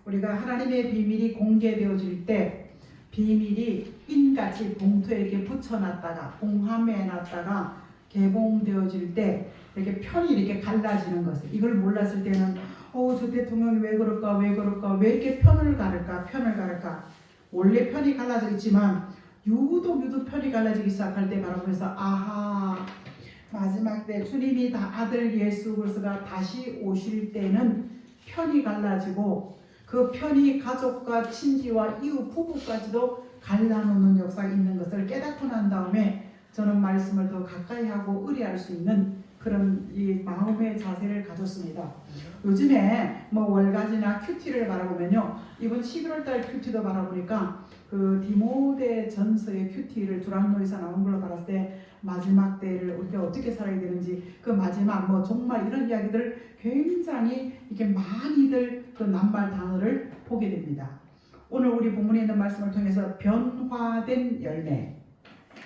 우리가 하나님의 비밀이 공개되어질 때 비밀이 인같이 봉투에 이렇게 붙여놨다가 봉함해놨다가 개봉되어질 때 이렇게 편이 이렇게 갈라지는 것을 이걸 몰랐을 때는 저 대통령이 왜 그럴까 왜 이렇게 편을 가를까 원래 편이 갈라져 있지만 유독 편이 갈라지기 시작할 때 바라보면서 아하 마지막 때 주님이 아들 예수 그리스도가 다시 오실 때는 편이 갈라지고 그 편이 가족과 친지와 이웃 부부까지도 갈라놓는 역사가 있는 것을 깨닫고 난 다음에 저는 말씀을 더 가까이 하고 의뢰할 수 있는 그런 이 마음의 자세를 가졌습니다. 요즘에 뭐 월가지나 큐티를 바라보면요, 이번 11월달 큐티도 바라보니까 그 디모데 전서의 큐티를 두란노에서 나온 걸로 봤을 때 마지막 때를 우리가 어떻게 살아야 되는지 그 마지막 뭐 정말 이런 이야기들 굉장히 이렇게 많이들 그 낱말 단어를 보게 됩니다. 오늘 우리 본문에 있는 말씀을 통해서 변화된 열매,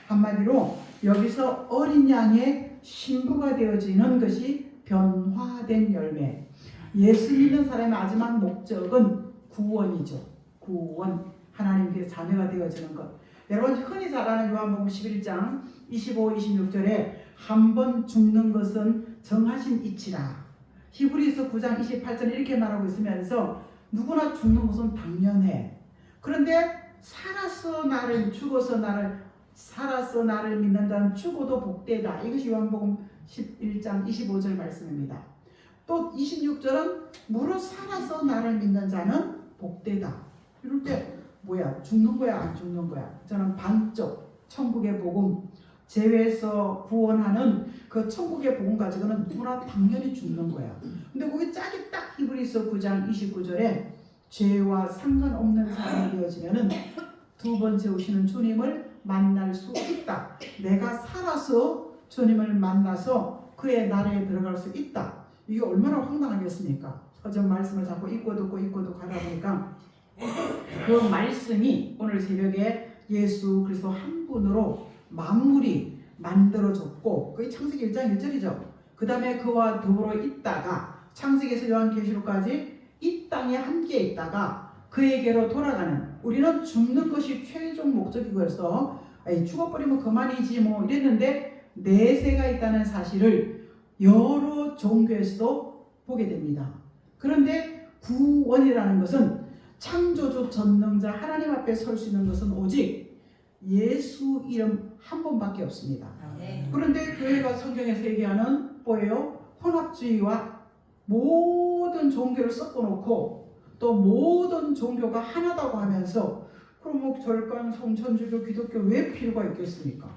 한마디로 여기서 어린 양의 신부가 되어지는 것이 변화된 열매. 예수 믿는 사람의 마지막 목적은 구원이죠. 구원, 하나님께 자녀가 되어지는 것. 여러분 흔히 잘 아는 요한복음 11장 25, 26절에 한 번 죽는 것은 정하신 이치라. 히브리서 9장 28절 이렇게 말하고 있으면서 누구나 죽는 것은 당연해. 그런데 살아서 나를 믿는 자는 죽어도 복되다. 이것이 요한복음 11장 25절 말씀입니다. 또 26절은 무릇 살아서 나를 믿는 자는 복되다. 이럴 때 뭐야? 죽는 거야? 안 죽는 거야? 저는 반쪽 천국의 복음 제외해서 구원하는 그 천국의 복음 가지고는 누구나 당연히 죽는 거야. 근데 거기 짝이 딱 히브리서 9장 29절에 죄와 상관없는 사람이 되어지면은 두 번째 오시는 주님을 만날 수 있다. 내가 살아서 주님을 만나서 그의 나라에 들어갈 수 있다. 이게 얼마나 황당하겠습니까? 서전 말씀을 자꾸 읽고 듣고 가다 보니까 그 말씀이 오늘 새벽에 예수 그리스도 한 분으로 만물이 만들어졌고 그게 창세기 1장 1절이죠. 그 다음에 그와 더불어 있다가 창세기에서 요한계시록까지 이 땅에 함께 있다가 그에게로 돌아가는, 우리는 죽는 것이 최종 목적이어서 죽어버리면 그만이지 뭐 이랬는데 내세가 있다는 사실을 여러 종교에서도 보게 됩니다. 그런데 구원이라는 것은 창조주 전능자 하나님 앞에 설 수 있는 것은 오직 예수 이름 한 번밖에 없습니다. 그런데 교회가 성경에서 얘기하는 뭐예요? 혼합주의와 모든 종교를 섞어놓고 또 모든 종교가 하나다고 하면서 그럼 뭐 절간, 성천주교, 기독교 왜 필요가 있겠습니까?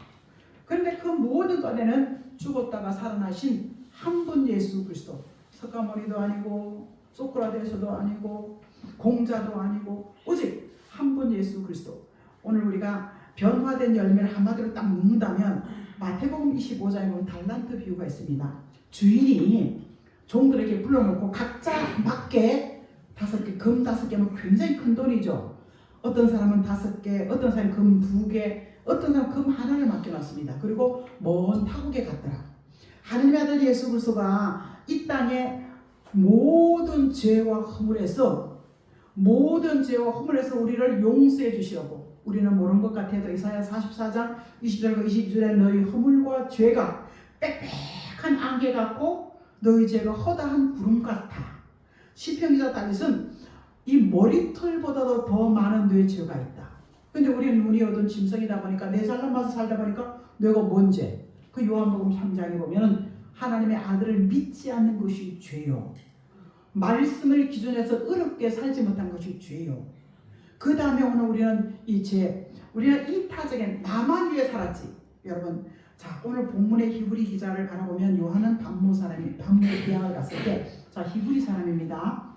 그런데 그 모든 것에는 죽었다가 살아나신 한 분 예수 그리스도, 석가모니도 아니고 소크라테스도 아니고 공자도 아니고 오직 한 분 예수 그리스도. 오늘 우리가 변화된 열매를 한마디로 딱 묶는다면 마태복음 25장에 보면 달란트 비유가 있습니다. 주인이 종들에게 불러놓고 각자 맞게 5개, 금 5개면 굉장히 큰 돈이죠. 어떤 사람은 5개, 어떤 사람은 금 2개, 어떤 사람은 금 하나를 맡겨놨습니다. 그리고 먼 타국에 갔더라. 하나님의 아들 예수 그리스도가 이 땅에 모든 죄와 허물에서 우리를 용서해 주시려고, 우리는 모르는 것 같아도 이사야 44장 20절과 22절에 너희 허물과 죄가 빽빽한 안개 같고 너희 죄가 허다한 구름 같아. 시편기자 다윗은 이 머리털보다도 더 많은 뇌 죄가 있다. 근데 우리는 눈이 얻은 짐승이다 보니까 내 살람봐서 살다 보니까 내가 뭔 죄? 그 요한복음 3장에 보면 하나님의 아들을 믿지 않는 것이 죄요. 말씀을 기준해서 의롭게 살지 못한 것이 죄요. 그 다음에 오늘 우리는 우리는 이타적인 나만 위해 살았지. 여러분, 자, 오늘 본문의 히브리 기자를 바라보면 요한은 반모 대학을 갔을 때, 자, 히브리 사람입니다.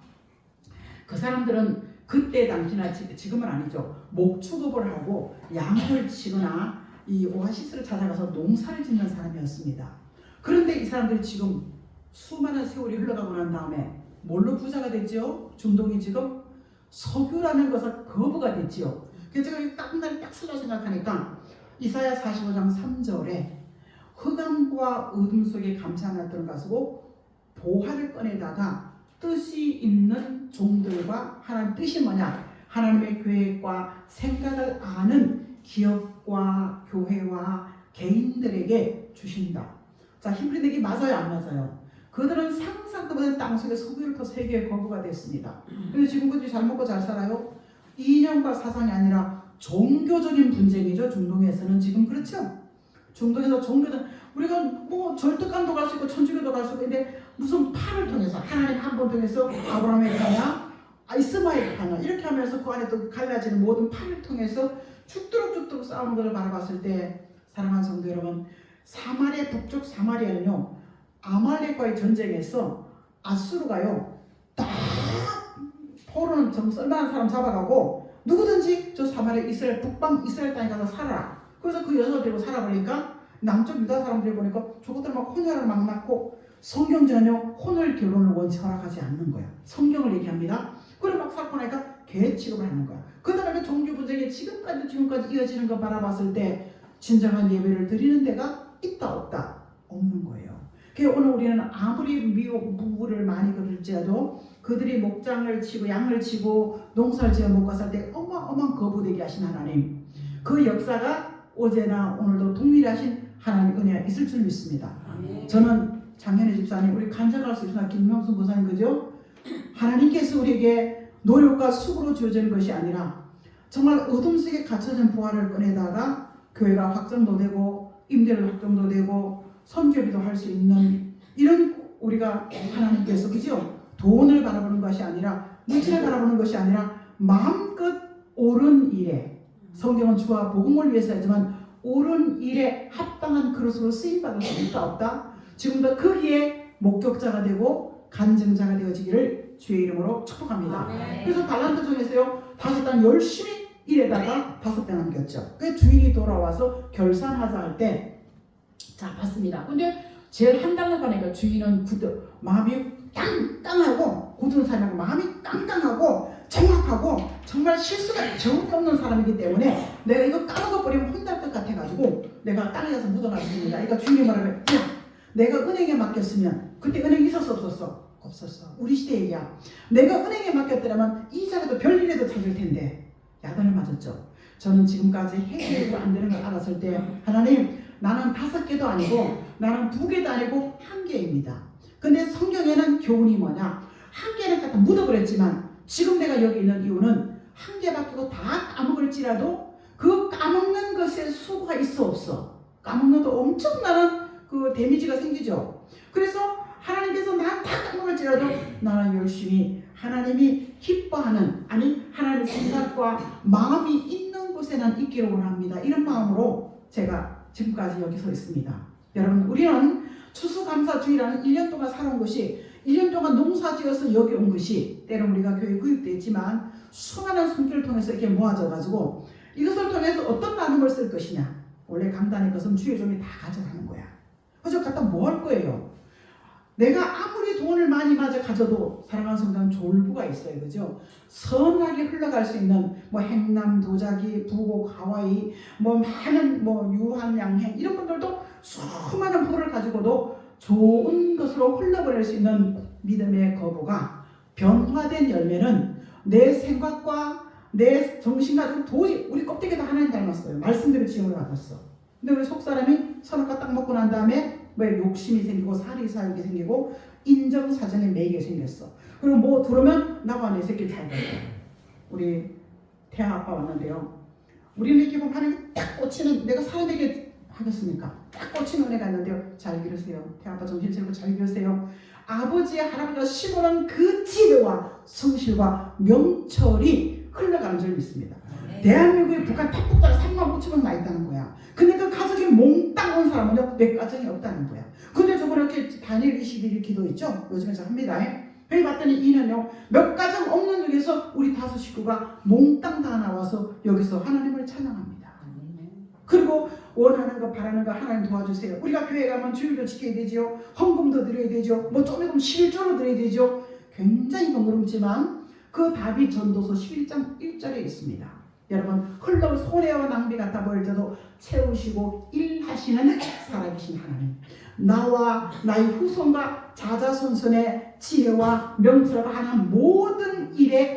그 사람들은 그때 당시나 지금은 아니죠. 목축업을 하고 양을 치거나 이 오아시스를 찾아가서 농사를 짓는 사람이었습니다. 그런데 이 사람들이 지금 수많은 세월이 흘러가고 난 다음에 뭘로 부자가 됐죠? 중동이 지금 석유라는 것을 거부가 됐지요. 그래서 제가 딱 쓸라 생각하니까 이사야 45장 3절에 흑암과 어둠 속에 감싸나 들어가시고 보화를 꺼내다가 뜻이 있는 종들 계획과 하나님 뜻이 뭐냐, 하나님의 계획과 생각을 아는 기업과 교회와 개인들에게 주신다. 자, 히브리들이 맞아요, 안 맞아요? 그들은 상상도 못한 땅속에 석유를 터 세계의 거부가 됐습니다. 근데 지금 그들이 잘 먹고 잘 살아요? 이념과 사상이 아니라 종교적인 분쟁이죠. 중동에서는 지금 그렇죠. 중동에서 종교적, 우리가 뭐 절대감도 갈 수 있고 천주교도 갈 수 있고, 근데 무슨 팔을 통해서, 하나님 한 번 통해서 아브라함의 가냐, 이스마엘 가냐, 이렇게 하면서 그 안에 또 갈라지는 모든 팔을 통해서 죽도록 싸우는 것을 바라봤을 때, 사랑하는 성도 여러분, 사마리아, 북쪽 사마리아는요, 아말렉과의 전쟁에서 아수르가요 딱 포로는 좀 쓸만한 사람 잡아가고, 누구든지 저 사마리아 이스라엘 북방 이스라엘 땅에 가서 살아라. 그래서 그 여자를 데리고 살아보니까 남쪽 유다 사람들이 보니까 저것들 막 혼혈을 막 낳고, 성경 전혀 혼혈 결혼을 원치 허락하지 않는 거야. 성경을 얘기합니다. 그래 막 살고 나니까 개 취급을 하는 거야. 그 다음에 종교 분쟁이 지금까지 이어지는 거 바라봤을 때 진정한 예배를 드리는 데가 있다 없다? 없는 거예요. 그래서 오늘 우리는 아무리 무를 많이 그릴지라도 그들이 목장을 치고 양을 치고 농사를 지어 먹고 살 때 어마어마한 거부되게 하신 하나님, 그 역사가 어제나 오늘도 동일하신 하나님 은혜가 있을 줄 믿습니다. 저는 장현희 집사님, 우리 간증할 수 있으나 김명순 보사님, 그죠? 하나님께서 우리에게 노력과 수고로 주어지는 것이 아니라 정말 어둠 속에 갇혀진 부활을 꺼내다가 교회가 확정도 되고 임대료 확정도 되고 선교비도 할 수 있는, 이런 우리가 하나님께서, 그죠? 돈을 바라보는 것이 아니라, 물질을 바라보는 것이 아니라 마음껏 옳은 일에, 성경은 주와 복음을 위해서 하지만 옳은 일에 합당한 그릇으로 쓰임받을 수 있다 없다? 지금도 거기에 목격자가 되고 간증자가 되어지기를 주의 이름으로 축복합니다. 그래서 달란트 중에서요 5단 열심히 일에다가 5배 남겼죠. 그 주인이 돌아와서 결산하자 할 때, 자 봤습니다. 근데 제일 한 달러 가니까 주인은 마음이 깡깡하고, 굳은 사람하고 마음이 깡깡하고 정확하고 정말 실수가 전혀 없는 사람이기 때문에 내가 이거 까먹어버리면 혼날 것 같아가지고 내가 땅에 가서 묻어놨습니다. 그러니까 주인이 뭐라고 해? 야, 내가 은행에 맡겼으면, 그때 은행이 있었어 없었어? 없었어. 우리 시대 얘기야. 내가 은행에 맡겼더라면 이자라도 별일에도 찾을 텐데 야단을 맞았죠. 저는 지금까지 해결도 안 되는 걸 알았을 때, 하나님, 나는 5개도 아니고 나는 2개도 아니고 1개입니다. 근데 성경에는 교훈이 뭐냐? 1개는 갖다 묻어버렸지만 지금 내가 여기 있는 이유는 1개밖에 다 까먹을지라도 그 까먹는 것에 수고가 있어 없어? 까먹는도 엄청나는 그 데미지가 생기죠. 그래서 하나님께서 난 다 까먹을지라도 나는 열심히 하나님이 기뻐하는, 아니 하나님의 생각과 마음이 있는 곳에 난 있기를 원합니다. 이런 마음으로 제가 지금까지 여기 서 있습니다. 여러분, 우리는 추수감사주의라는 1년 동안 살아온 것이, 1년 동안 농사지어서 여기 온 것이, 때론 우리가 교회에 구입되지만 수많은 손길을 통해서 이렇게 모아져가지고 이것을 통해서 어떤 나눔을 쓸 것이냐. 원래 강단의 것은 주의 종이 다 가져가는 거야. 그래서 갖다 뭐 할 거예요? 내가 아무리 돈을 많이 가져도 사랑하는 성도는 졸부가 있어요. 그죠? 선하게 흘러갈 수 있는 뭐 행남, 도자기, 부곡, 하와이, 뭐 많은 뭐 유한, 양행, 이런 분들도 수많은 부를 가지고도 좋은 것으로 흘러버릴 수 있는 믿음의 거부가 변화된 열매는 내 생각과 내 정신과 도저히, 우리 껍데기도 하나님 닮았어요. 말씀대로 지음을 받았어. 근데 우리 속사람이 선악과 딱 먹고 난 다음에 왜 욕심이 생기고 사리사욕이 생기고 인정사정에 매이게 생겼어. 그리고 뭐 들으면 나와 내 새끼 잘 돼. 우리 태아 아빠 왔는데요. 우리는 이렇게 보면 하나님 딱 꽂히는, 내가 사람에게 하겠습니까? 딱 꽂히는 은혜가 있는데요. 잘 기르세요. 태아 아빠 정신 차리고 잘 기르세요. 아버지의 할아버지가 심어놓은 그 지혜와 성실과 명철이 흘러가는 줄 믿습니다. 대한민국에 북한 탑북자가 3만 5천 명 나 있다는 거야. 근데 그 가족이 몽땅 온 사람은요, 내 가정이 없다는 거야. 근데 저번에 이렇게 다니엘 21일 기도했죠? 요즘에 저 합니다. 회의 봤더니 이는요, 몇 가정 없는 중에서 우리 5 식구가 몽땅 다 나와서 여기서 하나님을 찬양합니다. 그리고 원하는 거 바라는 거 하나님 도와주세요. 우리가 교회 가면 주일도 지켜야 되죠. 헌금도 드려야 되죠. 뭐 좀 있으면 11조로 드려야 되죠. 굉장히 번거롭지만 그 답이 전도서 11장 1절에 있습니다. 여러분, 흘러올 손해와 낭비 같아 보일때도 채우시고 일하시는 살아계신 하나님, 나와 나의 후손과 자자손손의 지혜와 명철과 하는 모든 일에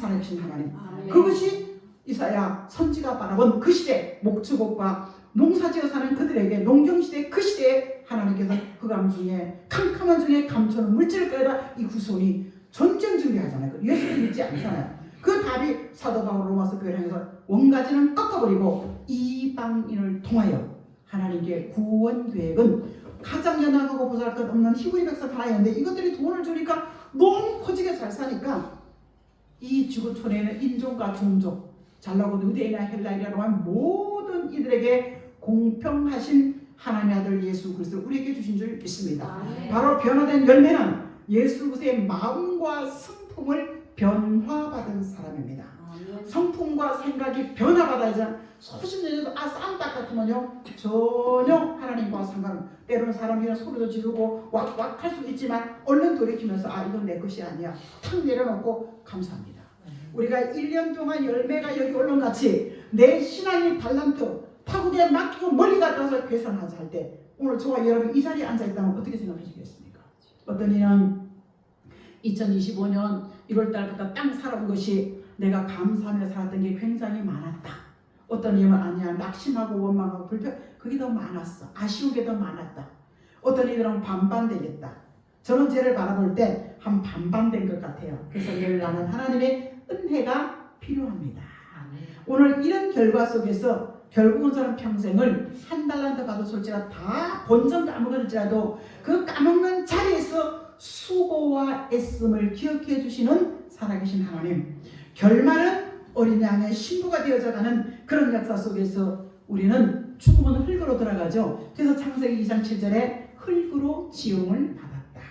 살아계신 하나님. 아멘. 그것이 이사야 선지가 바라본 그 시대 목축업과 농사지어 사는 그들에게 농경시대 그 시대에 하나님께서 흑암 중에 캄캄한 중에 감추는 물질을 끌어다 이 후손이 전쟁 준비하잖아요. 예수를 믿지 않잖아요. 그 답이 사도 바울 로마서 교회를 향해서 원가지는 꺾어버리고 이방인을 통하여 하나님께 구원 계획은 가장 연약하고 보잘것없는 히브리 백성 하나였는데 이것들이 돈을 주니까 너무 커지게 잘 사니까 이 지구촌에는 인종과 종족 잘나고 유대인이나 헬라인이라고 하는 모든 이들에게 공평하신 하나님의 아들 예수 그리스도를 우리에게 주신 줄 믿습니다. 아멘. 바로 변화된 열매는 예수 그리스도의 마음과 성품을 변화받은 사람입니다. 아멘. 성품과 생각이 변화받아야지 소신내도 쌈딱 같으면요 전혀 하나님과 상관 때로는 사람이랑 소리도 지르고 왁왁 할 수 있지만 얼른 돌이키면서 이건 내 것이 아니야 탁 내려놓고 감사합니다. 우리가 1년 동안 열매가 여기 올라온 같이 내 신앙이 달란트 타국에 맡기고 멀리 갔다 와서 계산하자 할 때 오늘 저와 여러분 이 자리에 앉아있다면 어떻게 생각하시겠습니까? 어떤 이는 2025년 1월달부터 땅 살아온 것이 내가 감사하며 살았던 게 굉장히 많았다. 어떤 이는 아니야 낙심하고 원망하고 불평 그게 더 많았어. 아쉬운 게 더 많았다. 어떤 이들은 반반 되겠다. 저는 쟤를 바라볼 때 한 반반 된 것 같아요. 그래서 늘 나는 하나님의 은혜가 필요합니다. 오늘 이런 결과 속에서 결국은 저는 평생을 한 달란트 받을 솔지가 다 본전 까먹을지라도 그 까먹는 자리에서 수고와 애씀을 기억해 주시는 살아계신 하나님 결말은 어린 양의 신부가 되어져가는 그런 역사 속에서 우리는 죽으면 흙으로 들어가죠. 그래서 창세기 2장 7절에 흙으로 지음을 받았다.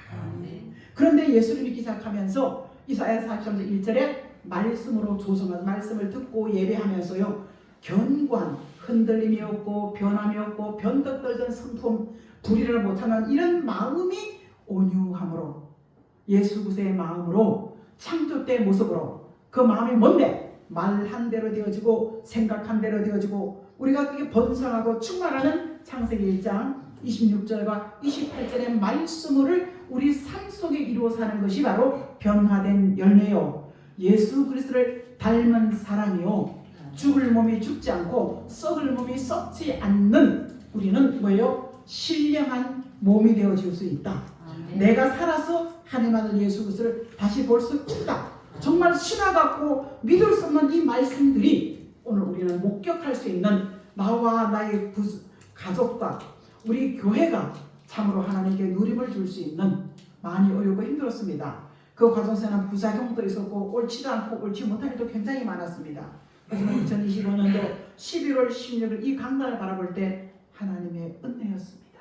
그런데 예수를 믿기 시작하면서 이사야 43장 1절에 말씀으로 조성한 말씀을 듣고 예배하면서요 견고한 흔들림이 없고 변함이 없고 변덕 떨던 성품 불의를 못하는 이런 마음이 온유함으로 예수 그리스도의 마음으로 창조 때 모습으로 그 마음이 뭔데 말한 대로 되어지고 생각한 대로 되어지고 우리가 그게 번성하고 충만하는 창세기 1장 26절과 28절의 말씀을 우리 삶 속에 이루어 사는 것이 바로 변화된 열매요 예수 그리스도를 닮은 사람이요 죽을 몸이 죽지 않고 썩을 몸이 썩지 않는 우리는 뭐예요? 신령한 몸이 되어질 수 있다. 내가 살아서 하나님 아들 예수 그리스도를 다시 볼 수 있다. 정말 신화 같고 믿을 수 없는 이 말씀들이 오늘 우리는 목격할 수 있는 나와 나의 가족과 우리 교회가 참으로 하나님께 누림을 줄 수 있는 많이 어렵고 힘들었습니다. 그 과정에는 부작용도 있었고 옳지도 않고 옳지 못한 일도 굉장히 많았습니다. 하지만 2025년도 11월 16일 이 강단을 바라볼 때 하나님의 은혜였습니다.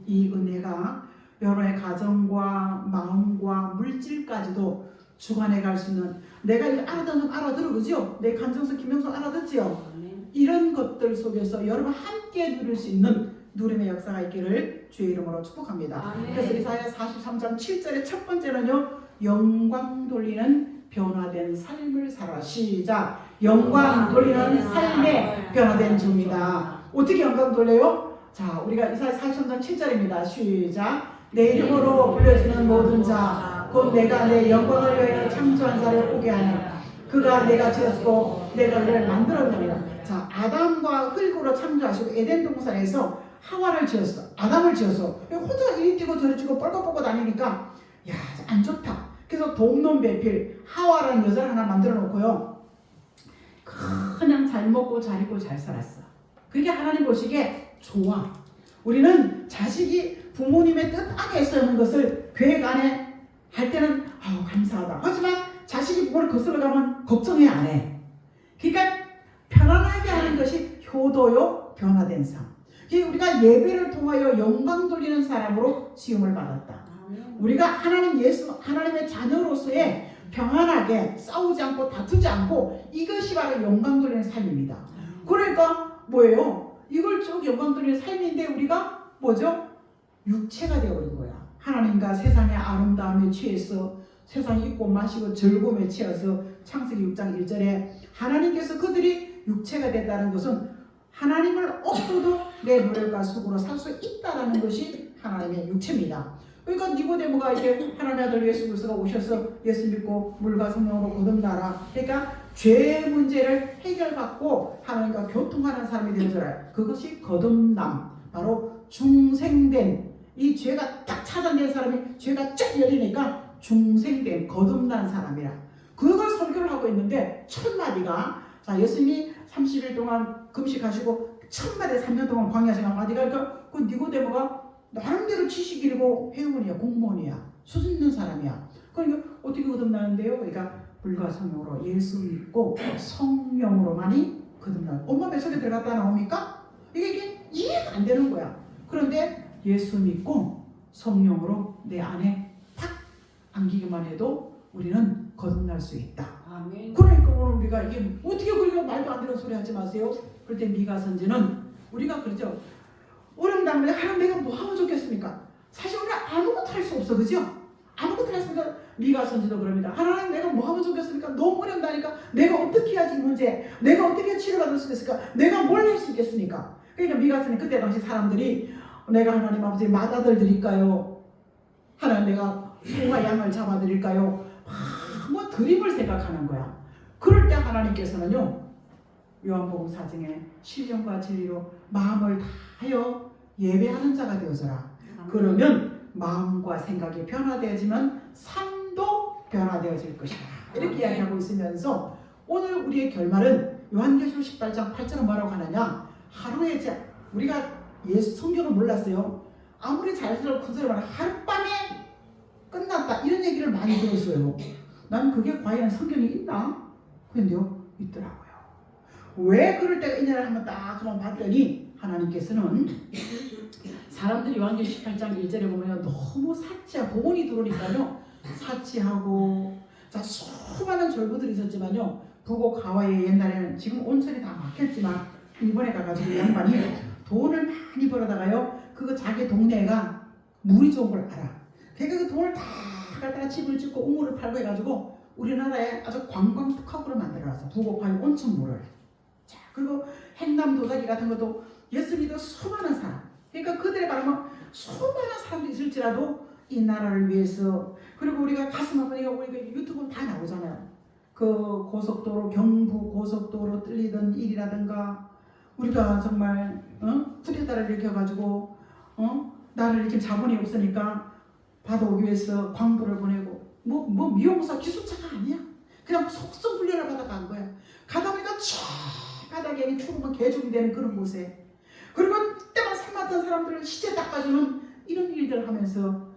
이 은혜가 여러분의 가정과 마음과 물질까지도 주관해 갈 수 있는 내가 이거 알아듣는 좀 알아들어 그죠? 내 간정서 김영선 알아듣지요? 이런 것들 속에서 여러분 함께 누릴 수 있는 누림의 역사가 있기를 주의 이름으로 축복합니다. 그래서 이사야 43장 7절의 첫 번째는요 영광 돌리는 변화된 삶을 살아. 시작. 영광 돌리는 삶에 변화된 주입니다. 어떻게 영광 돌려요? 자, 우리가 이사야 43장 7절입니다. 시작. 내 이름으로 불려지는 모든 자, 곧 내가 내 영광을 위하여 창조한 자를 오게 하니 그가 내가 지었고 내가 그를 만들었느니라. 자, 아담과 흙으로 창조하시고 에덴 동산에서 하와를 지었어. 아담을 지었어. 혼자 이리 뛰고 저리 뛰고 뻘긋뻘긋 다니니까 야, 안 좋다. 그래서 동놈배필 하와라는 여자를 하나 만들어 놓고요. 그냥 잘 먹고 잘 입고 잘 살았어. 그게 하나님 보시기에 좋아. 우리는 자식이 부모님의 뜻 안에 있는 것을 계획 안에 할 때는 감사하다. 하지만 자식이 부모를 거슬러 가면 걱정해 안 해. 그러니까 편안하게 하는 것이 효도요 변화된 삶. 우리가 예배를 통하여 영광 돌리는 사람으로 지음을 받았다. 우리가 하나님의 자녀로서의 평안하게 싸우지 않고 다투지 않고 이것이 바로 영광 돌리는 삶입니다. 그러니까 뭐예요? 이걸 쭉 영광 돌리는 삶인데 우리가 뭐죠? 육체가 되어버린 거야. 하나님과 세상의 아름다움에 취해서 세상이 입고 마시고 즐거움에 취해서 창세기 6장 1절에 하나님께서 그들이 육체가 됐다는 것은 하나님을 없어도 내 노력과 수고로 살 수 있다는 것이 하나님의 육체입니다. 그러니까 니고데모가 이제 하나님의 아들 예수 그리스도가 오셔서 예수 믿고 물과 성령으로 거듭나라. 그러니까 죄 문제를 해결받고 하나님과 교통하는 사람이 되어져라. 그것이 거듭남, 바로 중생된, 이 죄가 딱 차단된 사람이 죄가 쫙 열리니까 중생된 거듭난 사람이라. 그걸 설교를 하고 있는데 첫 마디가, 자, 예수님이 30일 동안 금식하시고 첫 마디 3년 동안 광야 생활 마디가, 그러니까 그 니고데모가 나름대로 지식인이고 회원이야, 공무원이야, 수준 있는 사람이야. 그러니까 어떻게 거듭나는데요? 그러니까 불과 성령으로 예수 믿고 성령으로만이 거듭나. 엄마 뱃속에 들어갔다 나옵니까? 이게 이해가 안 되는 거야. 그런데 예수 믿고 성령으로 내 안에 탁 안기기만 해도 우리는 거듭날 수 있다. 아멘. 그러니까 오늘 우리가 이게 어떻게 그러니까 말도 안 되는 소리 하지 마세요. 그럴 때 미가 선지는 우리가 그러죠. 어려움 당면에 하나님 내가 뭐 하면 좋겠습니까? 사실 우리가 아무것도 할 수 없어, 그죠? 아무것도 할 수 없으니까 미가 선지도 그럽니다. 하나님 내가 뭐 하면 좋겠습니까? 너무 어렵다니까. 내가 어떻게 해야지 이 문제, 내가 어떻게 치료받을 수 있을까? 내가 뭘 할 수 있겠습니까? 그러니까 미가 선지 그때 당시 사람들이 내가 하나님 아버지 맏아들 드릴까요? 하나님 내가 소와 양을 잡아드릴까요? 뭐 드림을 생각하는 거야. 그럴 때 하나님께서는요, 요한복음 4장에 신령과 진리로 마음을 다하여 예배하는 자가 되어져라. 그러면 마음과 생각이 변화되어지면 삶도 변화되어질 것이다. 이렇게 이야기하고 있으면서 오늘 우리의 결말은 요한계시록 18장 8절은 뭐라고 하느냐, 하루에 우리가 예수 성경을 몰랐어요. 아무리 잘 들어 큰 소리 말하면 하룻밤에 끝났다 이런 얘기를 많이 들었어요. 난 그게 과연 성경에 있나? 그런데요, 있더라고요. 왜 그럴 때가 있냐를 한번 딱 한번 봤더니 하나님께서는 사람들이 요한계시록 18장 1절에 보면 너무 사치하고 복원이 들어오니까요, 사치하고, 자, 수많은 졸부들이 있었지만요, 북옥 하와이에 옛날에는, 지금 온천이 다 막혔지만 일본에 가가지고 이 양반이 돈을 많이 벌어다가요, 그거 자기 동네가 물이 좋은 걸 알아. 그러니까 그 돈을 다 갖다가 집을 짓고 우물을 팔고 해가지고 우리나라에 아주 관광 특화구를 만들어놨어. 북옥 하와이 온천물을. 자, 그리고 행남 도자기 같은 것도 예수 믿어 수많은 사람, 그러니까 그들의 말하면 수많은 사람들이 있을지라도 이 나라를 위해서, 그리고 우리가 가슴 아프니까 우리가 유튜브 다 나오잖아요. 그 고속도로, 경부 고속도로 뚫리던 일이라든가, 우리가 정말 쿠데타를 일으켜가지고 나를 이렇게 자본이 없으니까 바다 오기 위해서 광부를 보내고, 뭐 미용사 기술자가 아니야. 그냥 속성 훈련을 받아 간 거야. 가다 보니까 저 바닥에 죽으면 개죽이 되는 그런 곳에, 그리고 때만 삶았던 사람들을 시체 닦아주는 이런 일들을 하면서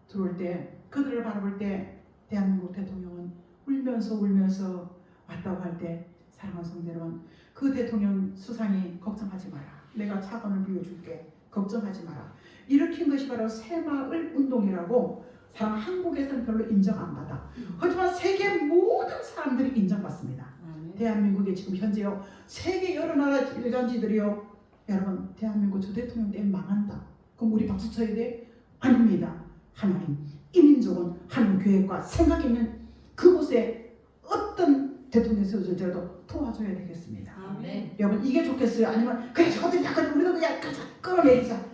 들어올 때, 그들을 바라볼 때 대한민국 대통령은 울면서 왔다고 할 때, 사랑하는 성도 여러분, 그 대통령 수상이 걱정하지 마라, 내가 차관을 비워줄게, 걱정하지 마라, 일으킨 것이 바로 새마을 운동이라고. 사람 한국에서는 별로 인정 안 받아. 하지만 세계 모든 사람들이 인정받습니다. 대한민국에 지금 현재요, 세계 여러 나라 일간지들이요, 여러분 대한민국 저 대통령 때문에 망한다, 그럼 우리 박수 쳐야 돼? 아닙니다. 하나님, 이 민족은 하나님 계획과 생각이 있는 그곳에 어떤 대통령이 세워질지라도 도와줘야 되겠습니다. 아멘. 여러분 이게 좋겠어요? 아니면 그래 저것들 약간 우리도 그냥 끌어내리자.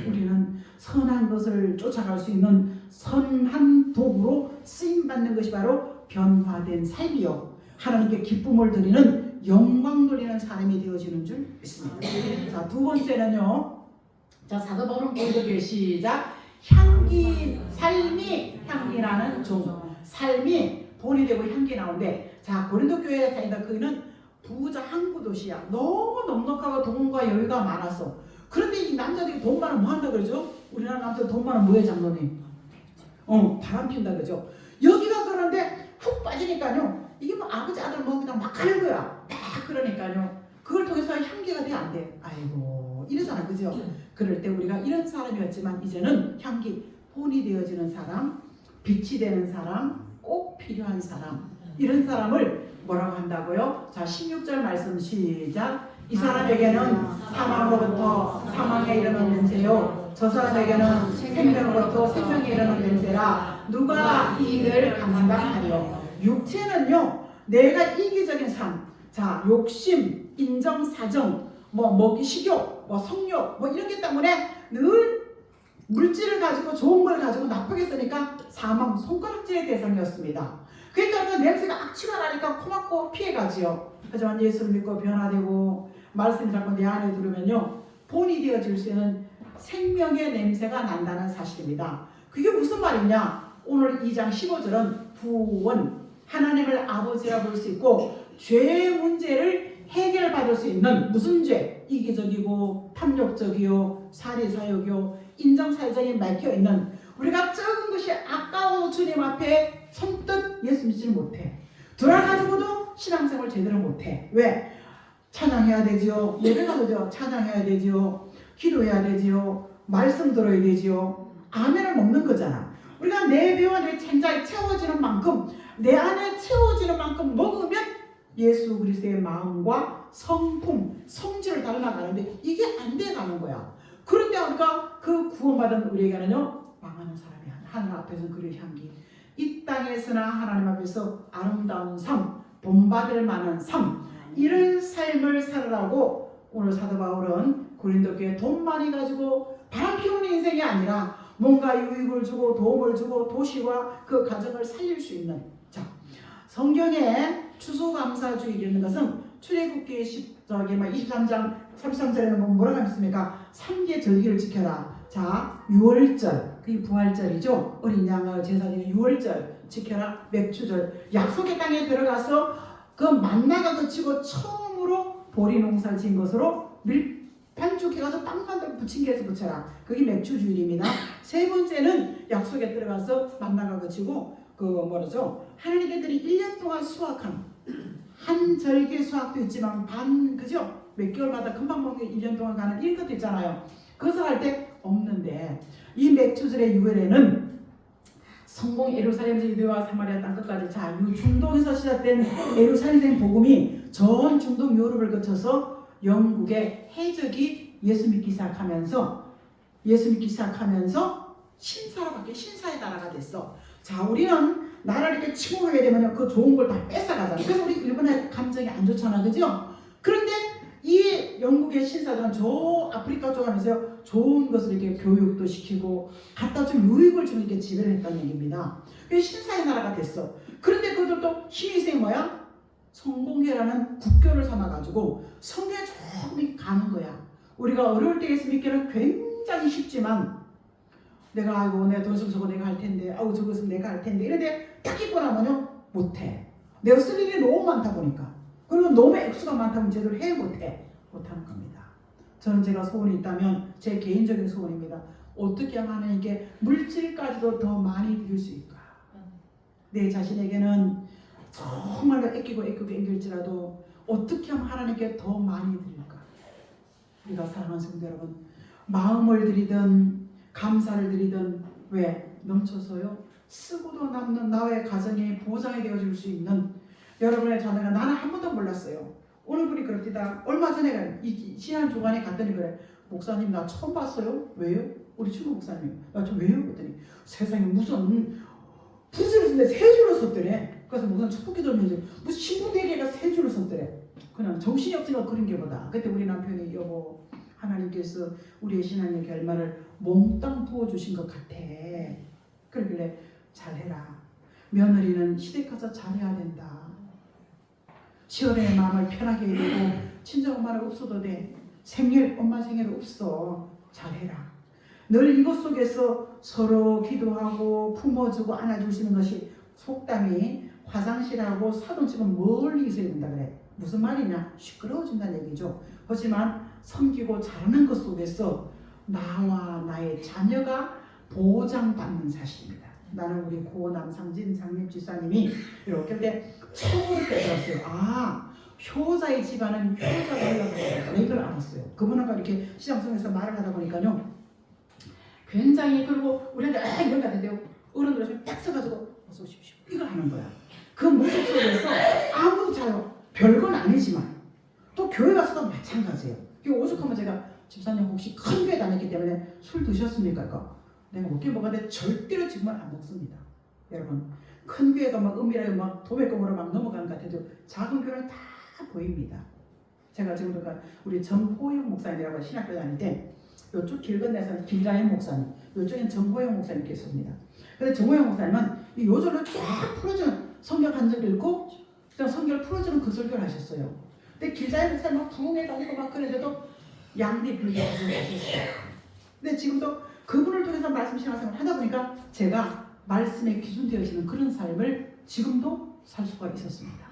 우리는 선한 것을 쫓아갈 수 있는 선한 도구로 쓰임받는 것이 바로 변화된 삶이요, 하나님께 기쁨을 드리는 영광 돌리는 사람이 되어지는 줄 믿습니다. 자, 두 번째는요, 자, 사도 바울은 고린도교회 시작. 향기, 삶이 향기라는 종, 삶이 돈이 되고 향기 나오는데, 자, 고린도교회에 다니다 그는 부자 항구 도시야. 너무 넉넉하고 돈과 여유가 많았어. 그런데 이 남자들이 돈 많으면 뭐 한다 그러죠? 우리나라 남자들 돈 많으면 뭐해, 장로님? 바람 핀다 그러죠. 여기가 그런데 훅 빠지니까요, 이게 뭐 아버지 아들 뭐 그냥 막 가는 거야. 막 그러니까요, 그걸 통해서 향기가 돼 안 돼? 아이고 이러잖아, 그죠? 그럴 때 우리가 이런 사람이었지만 이제는 향기, 본이 되어지는 사람, 빛이 되는 사람, 꼭 필요한 사람, 이런 사람을 뭐라고 한다고요? 자, 16절 말씀 시작. 이 사람에게는 사망으로부터 사망에 이르는 냄새요, 저 사람에게는 생명으로부터 생명에 이르는 냄새라. 누가 이 일을 감당하리요? 육체는요, 내가 이기적인 삶, 자, 욕심, 인정, 사정, 뭐 먹기, 식욕, 뭐 성욕, 뭐 이런 게 때문에 늘 물질을 가지고 좋은 걸 가지고 나쁘게 쓰니까 사망 손가락질의 대상이었습니다. 그러니까 그 냄새가 악취가 나니까 코막고 피해가지요. 하지만 예수를 믿고 변화되고 말씀을 잡고 내 안에 들으면요, 본이 되어질 수 있는 생명의 냄새가 난다는 사실입니다. 그게 무슨 말이냐? 오늘 2장 15절은 구원, 하나님을 아버지라 볼 수 있고 죄의 문제를 해결받을 수 있는 무슨 죄? 이기적이고 탐욕적이요 살인사욕이요 인정사회적인 막혀있는 우리가 적은 것이 아까워서 주님 앞에 선뜻 예수 믿지를 못해. 돌아가지고도 신앙생활 제대로 못해. 왜? 찬양해야 되지요. 예배가 되죠. 찬양해야 되지요. 기도해야 되지요. 말씀 들어야 되지요. 아멘을 먹는 거잖아. 우리가 내 배와 내 찬장이 채워지는 만큼, 내 안에 채워지는 만큼 먹으면 예수 그리스도의 마음과 성품, 성질을 닮아가는데 이게 안 돼가는 거야. 그런데 우리가 그 구원받은 우리에게는요, 망하는 사람이 하나님 앞에서 그의 향기, 이 땅에서나 하나님 앞에서 아름다운 삶, 본받을 만한 삶, 이런 삶을 살으라고 오늘 사도 바울은 고린도 교회에 돈 많이 가지고 바람 피우는 인생이 아니라 뭔가 유익을 주고 도움을 주고 도시와 그 가정을 살릴 수 있는, 자, 성경에 추수감사주일이라는 것은 출애굽기 23장 33절에는 뭐라고 했습니까? 3개 절기를 지켜라. 자, 6월절, 그게 부활절이죠. 어린 양을 제사드리는 6월절 지켜라. 맥추절, 약속의 땅에 들어가서 그 만나가 그치고 처음으로 보리 농사를 지은 것으로 밀판죽해 가서 땅만 붙인 게 해서 붙여라. 그게 맥추주일입니다. 세 번째는 약속에 들어가서 만나가 그치고 그 뭐라죠? 하나님께들이 1년 동안 수확한 한 절기 수확도 있지만 그죠? 몇 개월마다 금방 먹는 1년 동안 가는 이런 것도 있잖아요. 그것을 할 때 없는데 이 맥추절의 6월에는 성공 예루살렘에서 유대와 사마리아 땅 끝까지, 자, 중동에서 시작된 예루살렘 복음이 전 중동 유럽을 거쳐서 영국의 해적이 예수 믿기 시작하면서 신사로 바뀌어 신사의 나라가 됐어. 자, 우리는 나라를 이렇게 침공하게 되면 그 좋은 걸 다 뺏어가잖아. 그래서 우리 일본의 감정이 안 좋잖아, 그죠? 그런데 이 영국의 신사들은 저 아프리카 쪽 하면서 좋은 것을 이렇게 교육도 시키고 갖다 좀 유익을 주는 게 지배를 했다는 얘기입니다. 그게 신사의 나라가 됐어. 그런데 그들도 힘이 세 뭐야? 성공회라는 국교를 삼아가지고 성경에 조금 가는 거야. 우리가 어려울 때 예수 믿기는 굉장히 쉽지만 내가 아이고 내 돈 좀 저거 내가 할 텐데, 아우 저것은 내가 할 텐데 이런데 딱 입고 나면요 못해. 내가 쓸 일이 너무 많다 보니까, 그리고 너무 액수가 많다면 제대로 못하는 겁니다. 저는 제가 소원이 있다면 제 개인적인 소원입니다. 어떻게 하면 하나님께 물질까지도 더 많이 드릴 수 있을까? 내 자신에게는 정말 애길지라도 어떻게 하면 하나님께 더 많이 드릴까? 우리가 사랑하는 성도 여러분, 마음을 드리든 감사를 드리든 왜 넘쳐서요? 쓰고도 남는 나의 가정에 보장이 되어줄 수 있는 여러분의 자녀가, 나는 한 번도 몰랐어요. 어느 분이 그럽니다. 얼마 전에 이 신앙 주간에 갔더니 그래, 목사님 나 처음 봤어요. 왜요? 우리 친구 목사님, 나 저 왜요? 그랬더니 세상에 무슨 부지를 쓰는데 세 줄을 섰더래. 그래서 무슨 축복기도 하면서 무슨 신부 대리가 세 줄을 섰더래. 그냥 정신이 없으니까 그런 게 보다. 그때 우리 남편이 여보, 하나님께서 우리의 신앙의 결말을 몽땅 부어주신 것 같아. 그러길래 잘해라. 며느리는 시댁 가서 잘해야 된다. 시어머니의 마음을 편하게 해주고 친정엄마는 없어도 돼. 엄마 생일 없어. 잘해라. 늘 이것 속에서 서로 기도하고 품어주고 안아주시는 것이, 속담이 화장실하고 사돈집은 멀리 있어야 된다 그래. 무슨 말이냐? 시끄러워진다는 얘기죠. 하지만 섬기고 잘하는 것 속에서 나와 나의 자녀가 보장받는 사실입니다. 나는 우리 고 남상진 장립 지사님이 이렇게 할 때 처음으로 깨달았어요. 아, 효자의 집안은 효자가 올라가요. 이걸 알았어요. 그분하고 이렇게 시장성에서 말을 하다 보니까요, 굉장히, 그리고 우리한테 이런 거 같은데요, 어른들이 딱 서가지고 어서 오십시오 이걸 하는 거야. 그 모습 속에서 아무도 잘 별건 아니지만 또 교회 가서도 마찬가지예요. 오죽하면 제가 집사님 혹시 큰 교회 다녔기 때문에 술 드셨습니까? 내가 먹긴 먹었는데 절대로 지금은 안 먹습니다. 여러분, 큰 교회가 막 은밀하게 막 도배금으로 막 넘어가는 것 같아도 작은 교회는 다 보입니다. 제가 지금 우리 전호영 목사님이라고 신학교 다닐 때 이쪽 길 건너에서는 김자현 목사님, 이쪽엔 정호영 목사님 계십니다. 근데 정호영 목사님은 이 요절로 쫙 풀어주는 성경 한 절 읽고 그냥 성경을 풀어주는 그 설교를 하셨어요. 근데 길자현 목사님은 부흥회가 오고 막 그래도 양대 불교를 하셨어요. 근데 지금도 그분을 통해서 말씀 신앙생활을 하다 보니까 제가 말씀에 기준되어지는 그런 삶을 지금도 살 수가 있었습니다.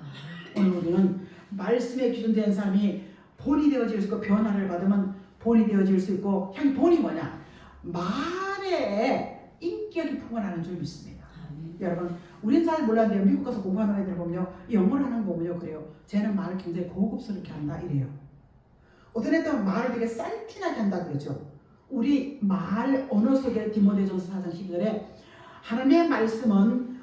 오늘 우리는 말씀에 기준된 삶이 본이 되어질 수 있고 변화를 받으면 본이 되어질 수 있고 본이 뭐냐? 말에 인격이 풍부하는 줄 믿습니다. 여러분 우린 잘 몰랐는데 미국 가서 공부하는 아이들 보면요 영어를 하는 거 보면요 그래요. 쟤는 말을 굉장히 고급스럽게 한다 이래요. 어떤 애들은 말을 되게 쌀티나게 한다 그러죠. 우리 말 언어 속에 디모데전서 4장 12절에 하나님의 말씀은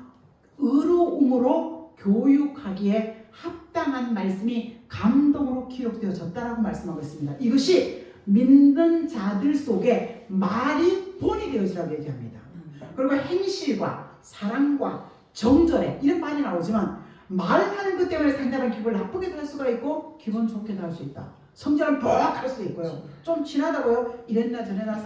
의로움으로 교육하기에 합당한 말씀이 감동으로 기록되어졌다라고 말씀하고 있습니다. 이것이 믿는 자들 속에 말이 본이 되어지라고 얘기합니다. 그리고 행실과 사랑과 정절에 이런 말이 나오지만 말하는 것 때문에 상대방 기분을 나쁘게도 할 수가 있고 기분 좋게도 할 수 있다. 성질은 뻑할 수도 있고요. 좀 지나다고요. 이랬나 저랬나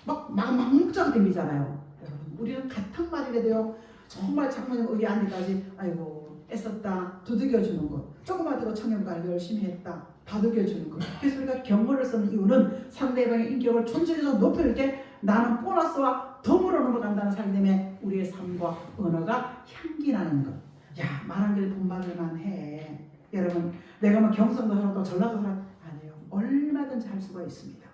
막 묵자가 됩니잖아요. 여러분 우리는 같은 말이라도요. 정말 장모님 우리 안에까지 아이고 애썼다 두들겨주는 것. 조금만 더 청년관 열심히 했다 다독여주는 것. 그래서 우리가 경고를 쓰는 이유는 상대방의 인격을 존중해서 높일 때 나는 보너스와 덤으로 넘어간다는 사실 때문에 우리의 삶과 언어가 향기 나는 것. 야 말한 게 본받을만 해. 여러분 내가 뭐 경상도 사람도 전라도 사람 아니에요. 얼마든지 할 수가 있습니다.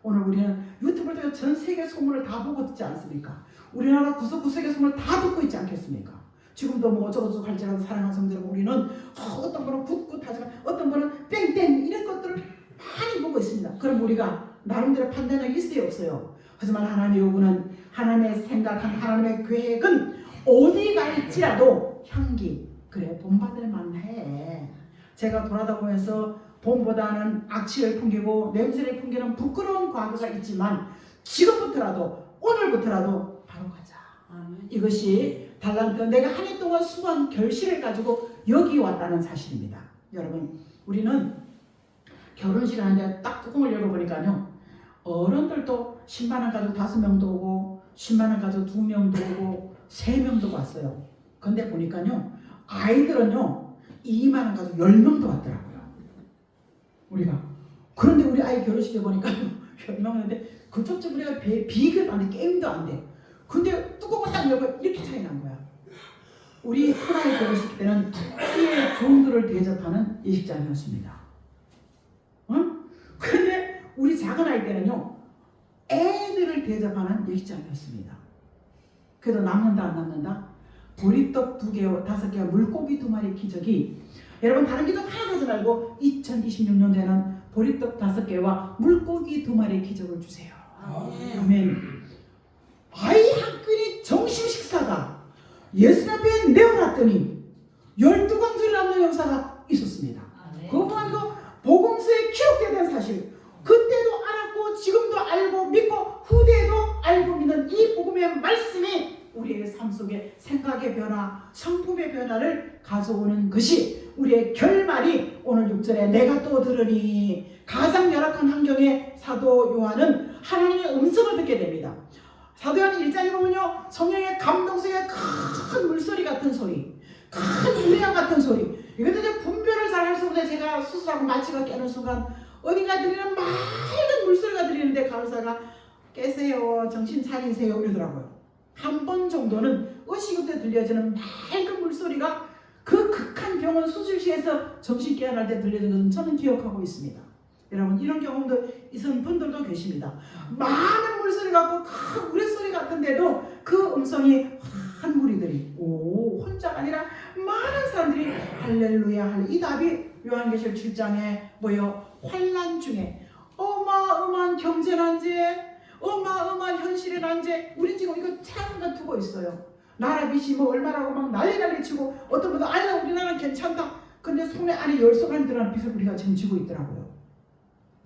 오늘 우리는 유튜브를 통해 전 세계 소문을 다 보고 듣지 않습니까? 우리나라 구석구석의 소문을 다 듣고 있지 않겠습니까? 지금도 뭐 어쩌고저쩌고 할지라도 사랑하는 성도들 우리는 어떤 분은 굿굿하지만 어떤 분은 땡땡 이런 것들을 많이 보고 있습니다. 그럼 우리가 나름대로 판단력이 있어요 없어요? 하지만 하나님의 요구는 하나님의 생각한 하나님의 계획은 어디 갈지라도 향기 그래 본받을 만해. 제가 돌아다 보면서 본보다는 악취를 풍기고 냄새를 풍기는 부끄러운 과거가 있지만 지금부터라도 오늘부터라도 바로 가자. 이것이 달란트 내가 한 해 동안 수고한 결실을 가지고 여기 왔다는 사실입니다. 여러분 우리는 결혼식을 하는데 딱 뚜껑을 열어보니까요 어른들도 10만원 가지고 5명도 오고 10만원 가지고 2명도 오고 3명도 왔어요. 근데 보니까요 아이들은요 2만원 가지고 10명도 왔더라고요. 우리가 그런데 우리 아이 결혼식에 보니까 10명 왔는데 그쪽 집 우리가 비교도 안 돼. 게임도 안 돼. 근데 뚜껑을 딱 열고 이렇게 차이 난 거야. 우리 큰아이 결혼식 때는 특수의 종들을 대접하는 예식장이었습니다. 응? 근데 우리 작은 아이 때는요 애들을 대접하는 예식장이었습니다. 그래도 남는다 안 남는다? 보리떡 2개, 5개, 물고기 2마리 기적이 여러분 다른 기적 하나도 하지 말고 2026년도에는 보리떡 5개와 물고기 2마리 기적을 주세요. 아멘. 아이 한 끈이 정식 식사가 예수 앞에 내어놨더니 12광절이 남는 역사가 있었습니다. 그것만 그 복음서에 기록되는 사실 그때도 알았고 지금도 알고 믿고 후대에도 알고 믿는 이 복음의 말씀이 우리의 삶 속에 생각의 변화, 성품의 변화를 가져오는 것이 우리의 결말이 오늘 6절에 내가 또 들으니 가장 열악한 환경에 사도 요한은 하나님의 음성을 듣게 됩니다. 사도 요한 1장에 보면요 성령의 감동 속에 큰 물소리 같은 소리 큰 우레와 같은 소리 이것도 이제 분별을 잘 할 수 없는데 제가 수술하고 마취가 깨는 순간 어딘가 들리는 맑은 물소리가 들리는데 간호사가 깨세요 정신 차리세요 이러더라고요. 한 번 정도는 의식부터 들려지는 맑은 물소리가 그 극한 병원 수술실에서 정신 깨어날 때 들려지는 것은 저는 기억하고 있습니다. 여러분 이런 경험도 있은 분들도 계십니다. 많은 물소리 같고 큰 우레소리 같은데도 그 음성이 한 무리들이 혼자가 아니라 많은 사람들이 할렐루야 이 답이 요한계시록 7장에 뭐요 환난 중에 어마어마한 경제난제 어마어마한 현실의 난제 우린 지금 이거 차가 두고 있어요. 나라 빚이 뭐 얼마라고 막 난리 치고 어떤 분도 아니야 우리나라는 괜찮다. 근데 손에 안에 10손 들어가는 빚을 우리가 지금 지고 있더라고요.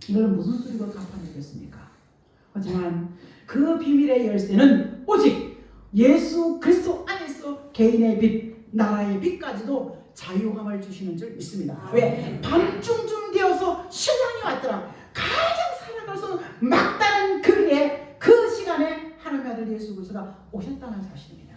이걸 무슨 수리로 갚아내겠습니까? 하지만 그 비밀의 열쇠는 오직 예수 그리스도 안에서 개인의 빚, 나라의 빚까지도 자유함을 주시는 줄 믿습니다. 왜? 밤중쯤 되어서 신랑이 왔더라. 가장 살아갈 수 없는 막다른 그 아들 예수 그리스도가 오셨다는 사실입니다.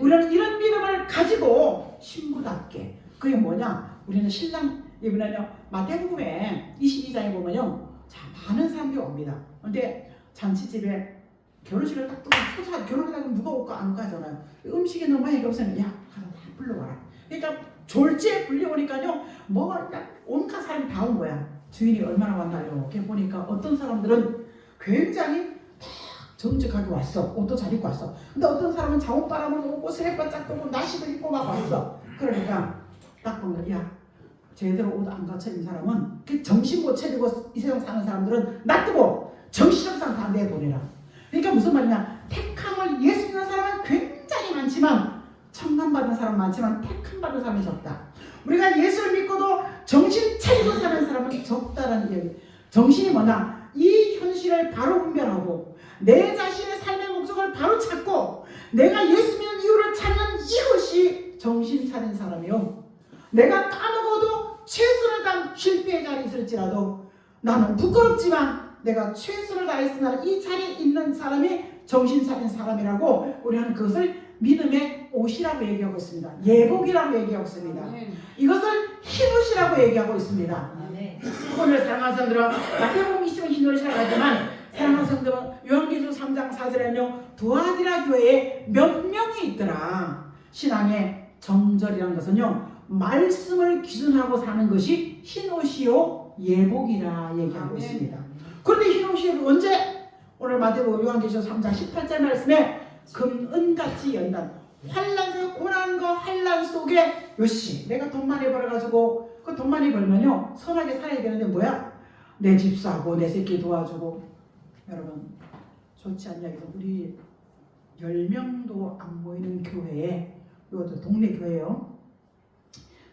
우리는 이런 믿음을 가지고 신부답게, 그게 뭐냐? 우리는 신랑, 이번에는요 마태복음에 22장에 보면요, 자 많은 사람들이 옵니다. 근데 잔치집에 결혼식을 딱 뜨고 결혼하려면 누가 올까 안 가잖아요. 음식이 너무 많이 없으면 야 가서 다 불러와라. 그러니까 졸지에 불려오니까요, 뭐가 온갖 사람이 다 온 거야. 주인이 얼마나 왔나요? 이렇게 보니까 어떤 사람들은 굉장히 정직하게 왔어. 옷도 잘 입고 왔어. 근데 어떤 사람은 자원바람을 오고 쓰레빠짝 뜨고 나시도 입고 막 왔어. 그러니까 딱 보면 야 제대로 옷 안 갖춰 입은 사람은 그 정신 못 차리고 이 세상 사는 사람들은 놔두고 정신없상 다 내보내라. 그러니까 무슨 말이냐, 택함을 예수 믿는 사람은 굉장히 많지만 청감받은 사람 많지만 택함 받은 사람이 적다. 우리가 예수를 믿고도 정신 차리고 사는 사람은 적다라는 이야기. 정신이 뭐냐, 이 현실을 바로 분별하고 내 자신의 삶의 목적을 바로 찾고 내가 예수 믿는 이유를 찾는 이것이 정신 차린 사람이요. 내가 까먹어도 최선을 다한 실패의 자리에 있을지라도 나는 부끄럽지만 내가 최선을 다했으나 이 자리에 있는 사람이 정신 차린 사람이라고 우리는 그것을 믿음의 옷이라고 얘기하고 있습니다. 예복이라고 얘기하고 있습니다. 이것을 흰옷이라고 얘기하고 있습니다. 오늘 사랑하는 성들은 마태복음 20은 흰옷이라고 하지만 사랑하는 성들은 요한계시록 3장 4절에는요, 두아디라 교회에 몇 명이 있더라. 신앙의 정절이라는 것은요, 말씀을 기준하고 사는 것이 흰옷이요 예복이라 얘기하고 있습니다. 그런데 흰옷이 언제? 오늘 마태복음 요한계시록 3장 18절 말씀에 금은같이 연단, 환난과 고난과 환난 속에 요시 내가 돈 많이 벌어가지고 그 돈 많이 벌면요 선하게 살아야 되는데 뭐야? 내 집 사고 내 새끼 도와주고. 여러분 좋지 않냐? 그래서 우리 10명도 안 모이는 교회에, 이것도 동네 교회요,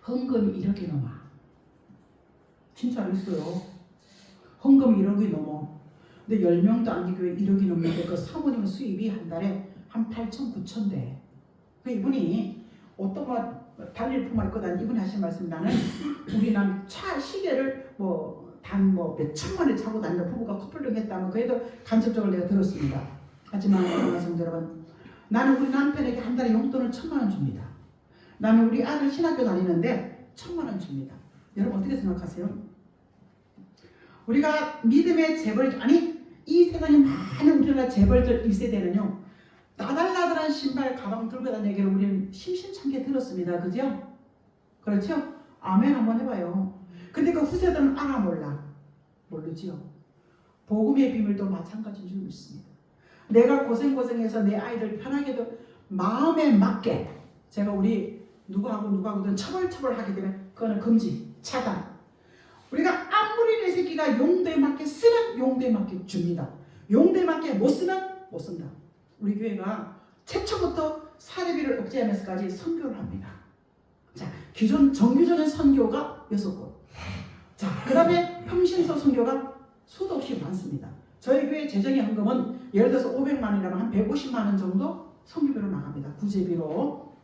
헌금이 1억이 넘어. 진짜 있어요. 헌금이 1억이 넘어. 근데 10명도 안 교회 1억이 넘는데 그 사모님 수입이 한 달에 한 8천, 9천 돼. 이분이 어떤 거 단일품만 입고 다니, 이분이 하신 말씀, 나는 우리 난 차 시계를 단 몇천만 원 차고 다니는 부부가 커플링 했다면 그래도 간접적으로 내가 들었습니다. 하지만 여러분, 나는 우리 남편에게 한 달에 용돈을 1,000만 원 줍니다. 나는 우리 아들 신학교 다니는데 1,000만 원 줍니다. 여러분 어떻게 생각하세요? 우리가 믿음의 재벌, 아니 이 세상에 많은 우리나라 재벌들 1세대는요 나달나달한 신발 가방 들고 다니는 얘기를 우리는 심심찮게 들었습니다. 그죠? 그렇죠? 아멘 한번 해봐요. 근데 그 후세들은 알아 몰라. 모르지요. 복음의 비밀도 마찬가지인 줄 믿습니다. 내가 고생해서 내 아이들 편하게도 마음에 맞게, 제가 우리 누구하고든 처벌하게 되면 그거는 금지, 차단. 우리가 아무리 내 새끼가 용도에 맞게 쓰면 용도에 맞게 줍니다. 용도에 맞게 못 쓰면 못 쓴다. 우리 교회가 최초부터 사례비를 억제하면서까지 선교를 합니다. 자, 기존 정규적인 선교가 6곳. 자, 그 다음에 평신소 선교가 수도 없이 많습니다. 저희 교회 재정의 헌금은 예를 들어서 500만 원이라면 한 150만 원 정도 선교비로 나갑니다. 구제비로.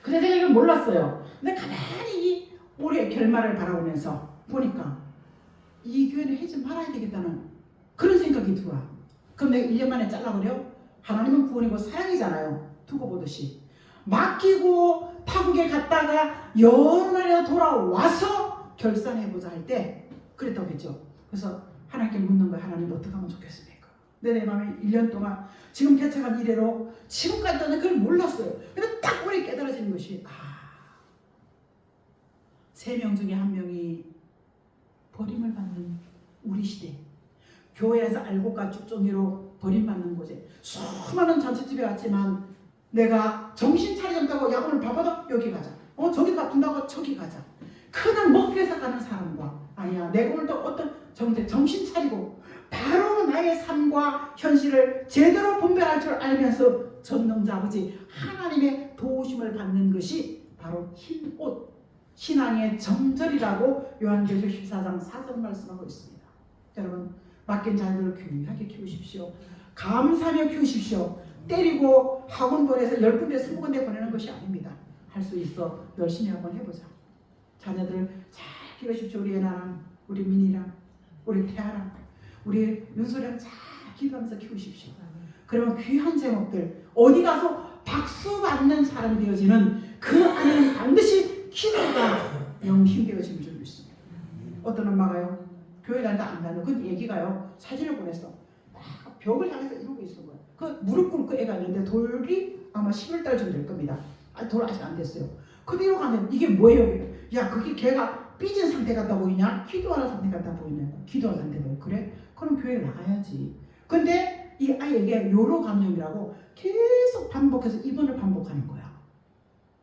근데 제가 이걸 몰랐어요. 근데 가만히 이 올해 결말을 바라보면서 보니까 이 교회는 하지 말아야 되겠다는 그런 생각이 들어와. 그럼 내가 1년 만에 잘라버려? 하나님은 구원이고 사랑이잖아요. 두고 보듯이. 맡기고 타국에 갔다가 여름에 돌아와서 결산해보자 할 때 그랬다고 했죠. 그래서 하나님께 묻는 거예요. 하나님 어떻게 하면 좋겠습니까? 근데 내 마음에 1년 동안 지금 개척한 이래로 지금까지는 그걸 몰랐어요. 근데 딱 우리 깨달아지는 것이 3명 중에 1명이 버림을 받는 우리 시대, 교회에서 알곡과 쭉정이로 버림받는 곳에 수많은 잔치집에 왔지만 내가 정신 차리지 못하고 야 오늘 바빠도 여기 가자, 저기 바쁜다고 저기 가자, 큰 목표에서 가는 사람과 아니야 내가 오늘도 어떤 정신 차리고 바로 나의 삶과 현실을 제대로 분별할 줄 알면서 전능자 아버지 하나님의 도우심을 받는 것이 바로 흰 옷, 신앙의 정절이라고 요한계시록 14장 4절 말씀하고 있습니다. 여러분 맡긴 자녀들을 귀하게 키우십시오. 감사하며 키우십시오. 때리고 학원 보내서 10군데 20군데 보내는 것이 아닙니다. 할 수 있어 열심히 한번 해보자. 자녀들 잘 키우십시오. 우리 애나랑 우리 민이랑 우리 태아랑 우리 윤소랑 잘 기도하면서 키우십시오. 그러면 귀한 제목들 어디 가서 박수 받는 사람이 되어지는 그 안에는 반드시 기도가 영심되어지는 줄 믿습니다. 어떤 엄마가요, 교회 다니다 안 가는 그 얘기가요, 사진을 보냈어. 막 벽을 향해서 이러고 있는 거야. 그 무릎 꿇고 애가 있는데 돌이 아마 11달쯤 될 겁니다. 돌 아직 안 됐어요. 그대로 가면 이게 뭐예요? 야, 그게 걔가 삐진 상태 같다 보이냐? 기도하는 상태 같다 보이냐? 기도하는 상태 보여. 그래? 그럼 교회에 나가야지. 근데 이 아이에게 요로 감염이라고 계속 반복해서 입원을 반복하는 거야.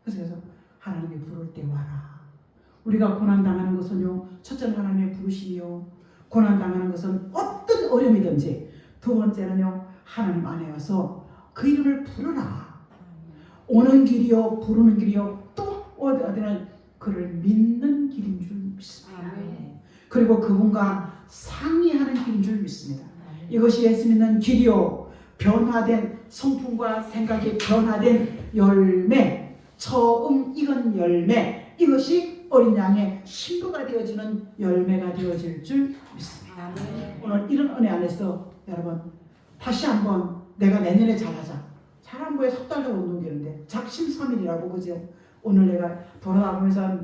그래서 하나님이 부를 때 와라. 우리가 고난당하는 것은요, 첫째는 하나님의 부르심이요, 고난당하는 것은 어떤 어려움이든지, 두 번째는요, 하나님 안에 와서 그 이름을 부르라. 오는 길이요, 부르는 길이요, 또 어디는 그를 믿는 길인 줄 믿습니다. 그리고 그분과 상의하는 길인 줄 믿습니다. 이것이 예수 믿는 길이요, 변화된 성품과 생각이 변화된 열매, 처음 익은 열매, 이것이 어린 양의 신부가 되어지는 열매가 되어질 줄 믿습니다. 오늘 이런 은혜 안에서 여러분 다시 한번 내가 내년에 잘하자. 사람부에 석 달도 못 넘기는데 작심삼일이라고, 그죠? 오늘 내가 돌아다니면서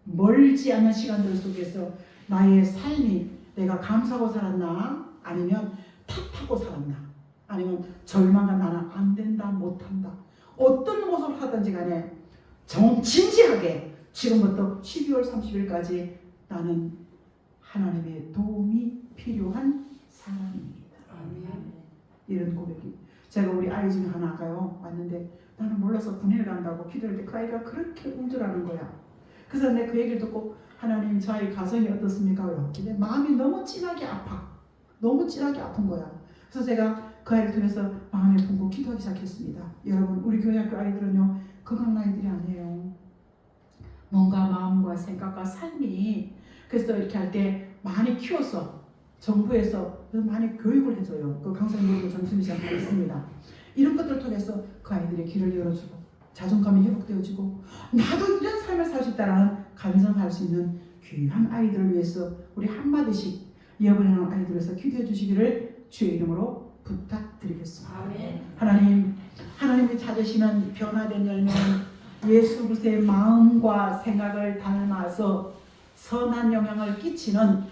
멀지 않은 시간들 속에서 나의 삶이 내가 감사하고 살았나, 아니면 탓하고 살았나, 아니면 절망과 나는 안 된다, 못한다, 어떤 것을 하든지 간에 진지하게 지금부터 12월 30일까지 나는 하나님의 도움이 필요한 사람입니다. 이런 고백이, 제가 우리 아이 중에 하나가요 왔는데, 나는 몰라서 군인을 간다고 기도할 때 그 아이가 그렇게 울더라는 거야. 그래서 내가 그 얘기를 듣고, 하나님 저 아이 가정이 어떻습니까? 근데 마음이 너무 찐하게 아파. 너무 찐하게 아픈 거야. 그래서 제가 그 아이를 통해서 마음에 품고 기도하기 시작했습니다. 여러분, 우리 교회학교 아이들은요, 건강한 아이들이 아니에요. 뭔가 마음과 생각과 삶이, 그래서 이렇게 할 때 많이 키워서 정부에서 많이 교육을 해줘요. 그 강사님들도 정신이 잘 있습니다. 이런 것들을 통해서 그 아이들의 길을 열어주고 자존감이 회복되어지고 나도 이런 삶을 살 수 있다는 감성을 할 수 있는 귀한 아이들을 위해서 우리 한마디씩 이어버리는 아이들을 위해서 기도해 주시기를 주의 이름으로 부탁드리겠습니다. 하나님, 하나님이 찾으시는 변화된 열매는 예수 그리스도의 마음과 생각을 닮아서 선한 영향을 끼치는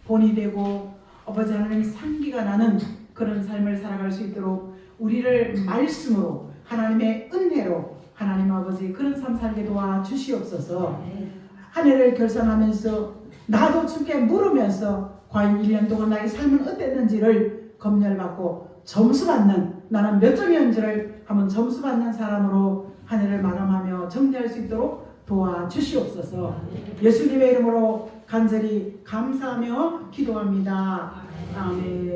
본이 되고 아버지 하나님의 상기가 나는 그런 삶을 살아갈 수 있도록 우리를 말씀으로, 하나님의 은혜로 하나님 아버지 그런 삶 살게 도와 주시옵소서. 한 해를 결산하면서 나도 주께 물으면서 과연 1년 동안 나의 삶은 어땠는지를 검열받고 점수받는, 나는 몇 점이었는지를 한번 점수받는 사람으로 한 해를 마감하며 정리할 수 있도록 도와주시옵소서. 예수님의 이름으로 간절히 감사하며 기도합니다. 아멘.